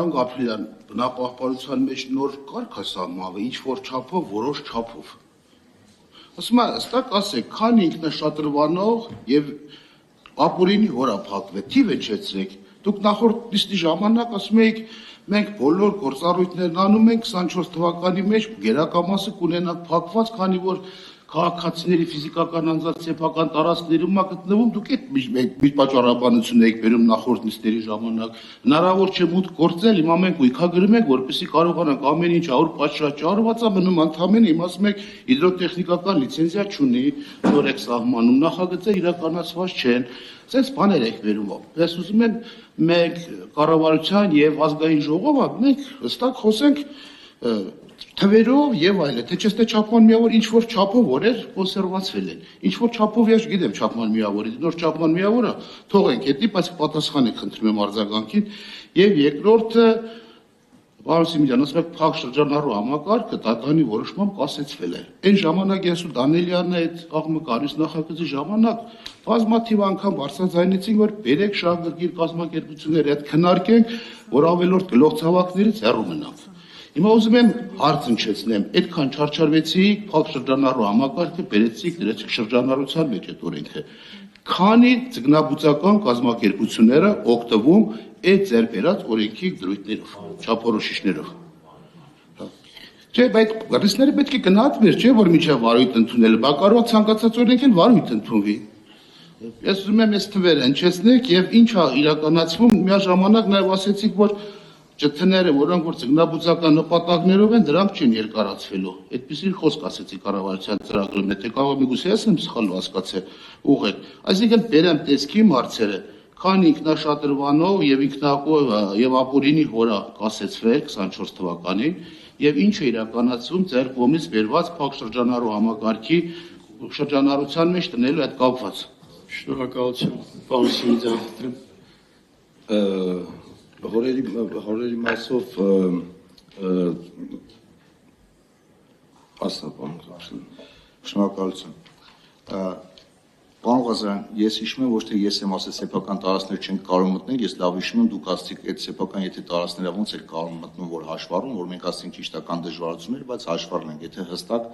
Պարոն Գաբրելյան, բնապահպանության մեջ նոր կարգ է սահմանվել, ինչ-որ չափով, որոշ չափով։ Ասում եմ, հստակ ասեք, քանի ինքնաշատրվանող եւ ապօրինի հորափակվեց, թիվ հնչեցրեք։ Դուք նախորդ նիստի ժամանակ ասում եք, մենք բոլոր գործառույթներն անում ենք 24 թվականի մեջ գերակամասը կունենանք փակված, քանի որ քաղաքացիների ֆիզիկական անձանց սեփական տարածքներում է գտնվում, դուք այդ պատճառաբանություն եք բերում նախորդ նիստերի ժամանակ։ Հնարավոր չէ մուտք գործել, հիմա մենք ույքագրում ենք, որպեսզի կարողանանք ամեն ինչ որ պատշաճառված է մնում ընդհանրապես, հիմա ասում եք հիդրոտեխնիկական լիցենզիա չունի, նոր եք սահմանում, նախագծը իրականացված չեն։ Սենց բաներ եք վերում։ Ես ուզում եմ մենք կառավարության եւ ազգային ժողովը մենք հստակ խոսենք թվերով եւ այլն, թե չէ չափման միավոր ինչ որ չափով օրեր կոնսերվացվել են։ Ինչ որ չափով ես գիտեմ չափման միավորի, նոր չափման միավորը թողենք հետի, բայց պատասխան եք խնդրում եմ արձագանքին։ Եվ երկրորդը Պարոն Սիմոնյան, ասում եք փակ շրջանառու համակարգը տատանի որոշմամբ կասեցվել է։ Այն ժամանակ ես ու Դանիելյանն այդ աղմկարից նախագծի ժամանակ բազմաթիվ անգամ բարձրաձայնեցինք, որ բերեք շահագրգիռ կազմակերպությունները այդ քննարկենք, որ ավելորդ գլոխցավակներից հեռու մնանք։ Հիմա ուզում եմ հարց հնչեցնեմ, այդքան չարչարվեցի փակ շրջանառու համակարգը բերեցիք դրեցիք շրջանառության մեջ այդ օրենքը։ Քանի ձգնաբուծական կազմակերպությունները օգտվում այդ ձեռք բերած օրենքի դրույթներով, չափորոշիչներով։ Չէ, բայց ռիսկները պետք է գնահատվեր, չէ, որ միջև վարույթ ընդունելը, բա կարող է ցանկացած օրենք էլ վարույթ ընդունվի։ Ես ուզում եմ այս թվերը հնչեցնեք եւ ինչ է իրականացվում, միաժամանակ նաեւ ասեցիք, որ ջթները, որոնք որ ձգնաբուծական նպատակներով են, դրանք չեն երկարացվելու։ Այդպիսի խոսք ասեցի կառավարության ծրագրում, եթե կարող միգուցե ես եմ սխալ հասկացել ուղղել։ Այսինքն բերեմ տեսքի հարցերը, քան ինքնաշատրվանով եւ ինքնակով եւ ապօրինի հորա կասեցվել 24 թվականին եւ ինչ է իրականացվում ձեր կողմից վերված փակ շրջանառու համակարգի շրջանառության մեջ տնելու այդ կապված։ Շնորհակալություն, պարոն Սիմոնյան։ Հորերի մասով ասա պարոն Գաբրելյան, շնորհակալություն։ Պարոն Ղազարյան, ես հիշում եմ, ոչ թե ես եմ ասել սեփական տարածքներ չեն կարող մտնել, ես լավ հիշում եմ, դուք ասացիք այդ սեփական եթե տարածքները ոնց էր կարող մտնում, որ հաշվառում, որ մենք ասենք ճիշտական դժվարություններ, բայց հաշվառում ենք, եթե հստակ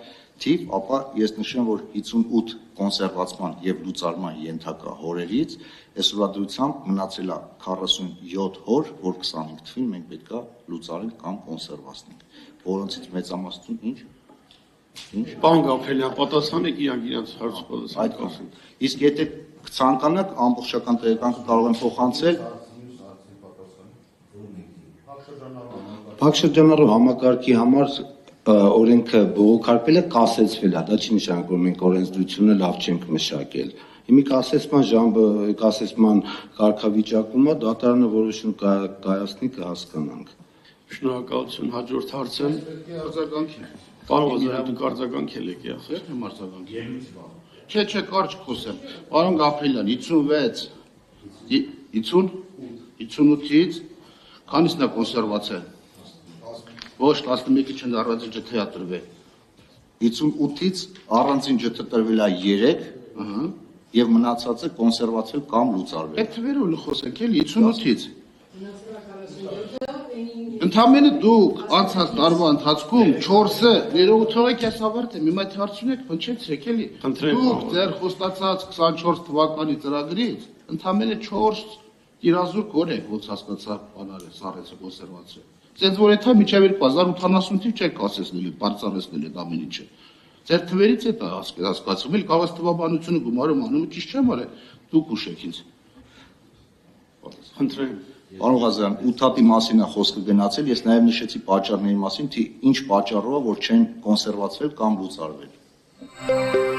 թիվ, ապա ես նշեմ, որ 58 կոնսերվացման եւ լուծարման ենթակա հորերից այսօրվա դրությամբ մնացել է 47 հոր, որ 25 թվին մենք պետքա լուծարենք կամ կոնսերվացնենք, որոնցից մեծամասնություն ինչ Պարոն Գաբրելյան, պատասխանեք իրանք հարց պատասխան։ Իսկ եթե ցանկանաք ամբողջական տեղեկանքը կարող են փոխանցել Փակ շրջանառու համակարգի համար օրենքը բողոքարկվել է, կասեցվել է, դա չի նշանակում, որ մենք օրենսդրությունը լավ չենք մշակել։ Հիմի կասեցման կարգավիճակում է դատարանը որոշում կայացնի կհասկանանք։ Շնորհակալություն, հաջորդ հարցը։ Արձագանքի։ Պարոն Ղազարյան, դուք արձագանքել եք ախր։ Ես եմ արձագանքի։ Չէ, կարճ խոսեմ։ Պարոն Գաբրելյան, 56, 58-ից քանիսն է կոնսերվացիա։ Ոչ 11-ի չեն առանձին ջթ տրվել։ 58-ից առանձին ջթ տրվել է 3, եւ մնացածը կոնսերվացվել կամ լուծարվել։ Այդ թվերով խոսենք էլի 58-ից։ Ընդամենը դուք անցած տարվա ընթացքում 4-ը ներողություն թողեք ես ավարտեմ, հիմա այդ հարցունեք փնչեցեք էլի։ Դուք ձեր խոստացած 24 թվականի ծրագրից ընդամենը 4 իրազուրկ օր եք ոնց հասկացա բանալը սարեցը կոնսերվացիա։ Ձեզ որ եթե միջև 2080 թիվ չեք կասեցնելու, բարձրացնելու այդ ամեն ինչը։ Ձեր թվերից է դա հասկացում, էլ կարող է թվաբանությունը գումարում անումը ճիշտ չեմ արել, դուք ուշեք ինձ։ Խնդրեմ։ Պարոն Ղազարյան, 8 հատի մասին է խոսքը գնացել, ես նաև նշեցի պատճառների մասին, թե ինչ պատճառով որ չեն կոնսերվացվել կամ լուծարվել։